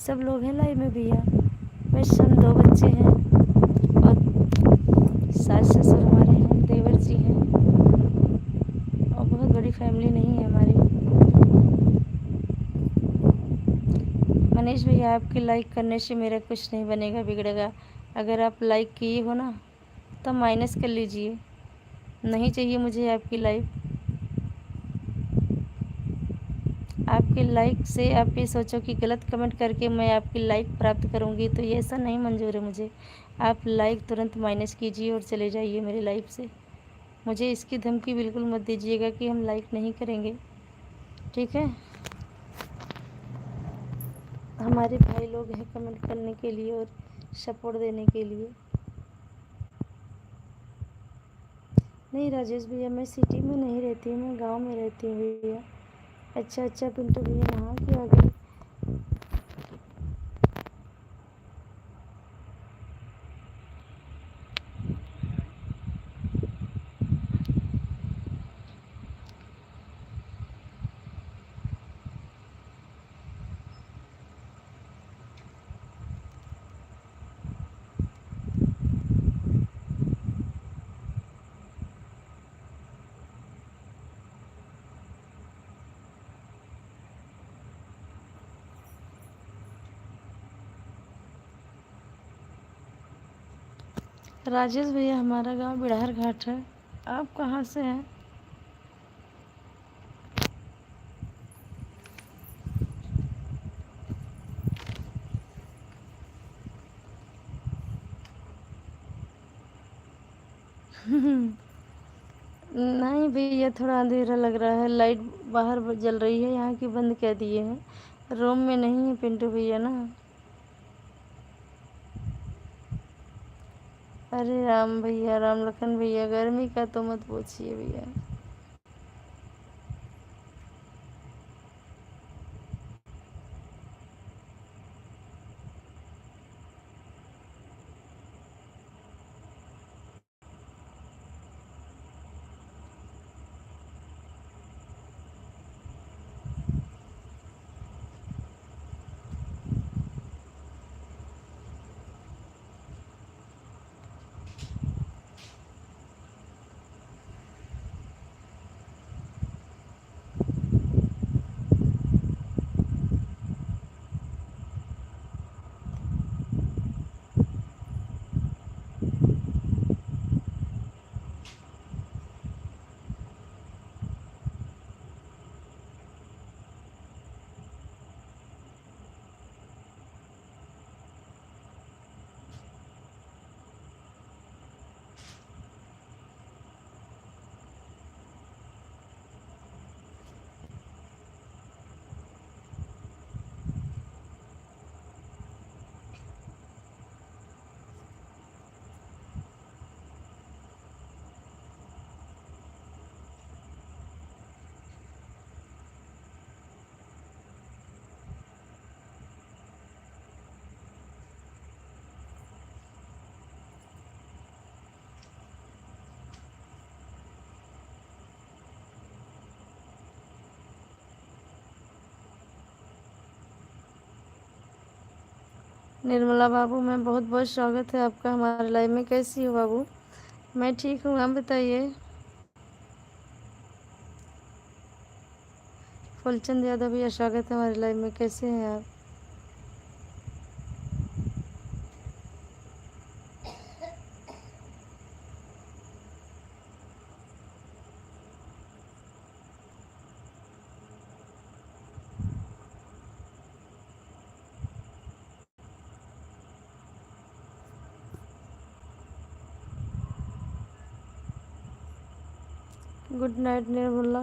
सब लोग हैं लाइव में भैया। बस हम 2 बच्चे हैं और सास ससुर हमारे हैं, देवर जी हैं और बहुत बड़ी फैमिली नहीं है हमारी। मनीष भैया, आपके लाइक करने से मेरा कुछ नहीं बनेगा बिगड़ेगा। अगर आप लाइक किए हो ना तो माइनस कर लीजिए, नहीं चाहिए मुझे आपकी लाइक। आपके लाइक से आप ये सोचो कि गलत कमेंट करके मैं आपकी लाइक प्राप्त करूंगी, तो ये ऐसा नहीं मंजूर है मुझे। आप लाइक तुरंत माइनस कीजिए और चले जाइए मेरे लाइव से। मुझे इसकी धमकी बिल्कुल मत दीजिएगा कि हम लाइक नहीं करेंगे, ठीक है। हमारे भाई लोग हैं कमेंट करने के लिए और सपोर्ट देने के लिए। नहीं राजेश भैया, मैं सिटी में नहीं रहती हूँ, मैं गांव में रहती हूँ भैया। अच्छा पिंटू भैया नहा के आ गए। राजेश भैया, हमारा गांव बिड़हर घाट है। आप कहाँ से हैं? नहीं भैया, थोड़ा अंधेरा लग रहा है, लाइट बाहर जल रही है, यहाँ की बंद कर दिए हैं। रूम में नहीं है पिंटू भैया ना। अरे राम भैया, राम लखन भैया, गर्मी का तो मत पूछिए भैया। निर्मला बाबू, मैं बहुत बहुत स्वागत है आपका हमारे लाइव में। कैसी हो बाबू? मैं ठीक हूँ, आप बताइए। फुलचंद यादव भैया, स्वागत है हमारे लाइव में। कैसे हैं आप? Good night Nirmala.